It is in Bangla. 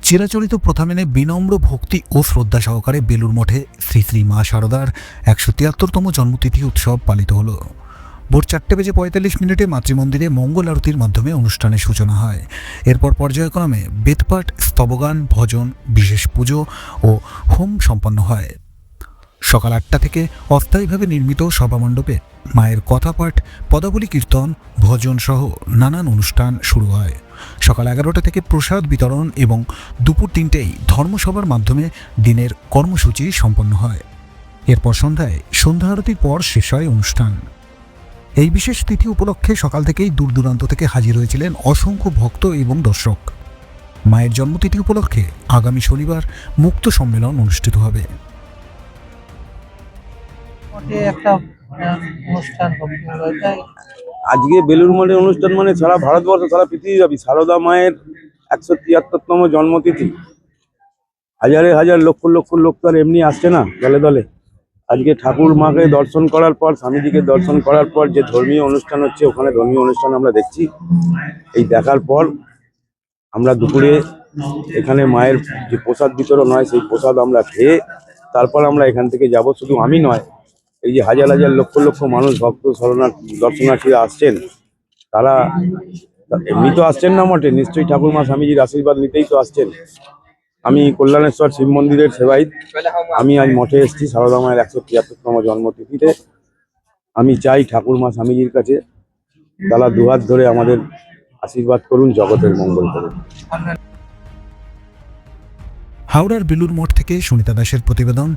চিরাচরিত প্রথা মেনে বিনম্র ভক্তি ও শ্রদ্ধা সহকারে বেলুর মঠে শ্রী শ্রী মা শারদার 173তম জন্মতিথি উৎসব পালিত হল। ভোর 4:45 মাতৃমন্দিরে মঙ্গল আরতির মাধ্যমে অনুষ্ঠানের সূচনা হয়। এরপর পর্যায়ক্রমে বেদপাঠ, স্তবগান, ভজন, বিশেষ পুজো ও হোম সম্পন্ন হয়। সকাল 8টা থেকে অস্থায়ীভাবে নির্মিত সভামণ্ডপে মায়ের কথাপাঠ, পদাবলী কীর্তন, ভজন সহ নানান অনুষ্ঠান শুরু হয়। সকাল 11টা থেকে প্রসাদ বিতরণ এবং দুপুর 3টেই ধর্মসভার মাধ্যমে দিনের কর্মসূচি সম্পন্ন হয়। এরপর সন্ধ্যায় সন্ধ্যা আরতির পর শেষ হয় অনুষ্ঠান। এই বিশেষ তিথি উপলক্ষে সকাল থেকেই দূর দূরান্ত থেকে হাজির হয়েছিলেন অসংখ্য ভক্ত এবং দর্শক। মায়ের জন্মতিথি উপলক্ষে আগামী শনিবার মুক্ত সম্মেলন অনুষ্ঠিত হবে। একটা অনুষ্ঠান হবে এটাই। আজকে বেলুর মঠে অনুষ্ঠান মানে সারা ভারতবর্ষ, সারা পৃথিবীব্যাপী সারদা মায়ের 173তম জন্মতিথি। হাজারে হাজার লক্ষ লক্ষ লোক তো আর এমনি আসছে না দলে দলে। আজকে ঠাকুর মাকে দর্শন করার পর, স্বামীজিকে দর্শন করার পর যে ধর্মীয় অনুষ্ঠান হচ্ছে, ওখানে ধর্মীয় অনুষ্ঠান আমরা দেখছি। এই দেখার পর আমরা দুপুরে এখানে মায়ের যে প্রসাদ বিতরণ হয়, সেই প্রসাদ আমরা খেয়ে তারপর আমরা এখান থেকে যাব। শুধু আমি নয়, এই যে হাজার হাজার লক্ষ লক্ষ মানুষ, ভক্ত দর্শনার্থীরা আসছেন, তারা এমনি তো আসছেন না মঠে, নিশ্চয়ই ঠাকুর মা স্বামীজির আশীর্বাদ নিতেই তো আসছেন। আমি কল্যাণেশ্বর শিব মন্দিরের সেবায়িত। আমি আজ মঠে এসেছি সারদা মায়ের 173তম জন্মতিথিতে। আমি চাই ঠাকুর মা স্বামীজির কাছে তারা দুহাত ধরে আমাদের আশীর্বাদ করুন, জগতের মঙ্গল করুন। হাওড়ার বেলুর মঠ থেকে সুনিতা দাসের প্রতিবেদন।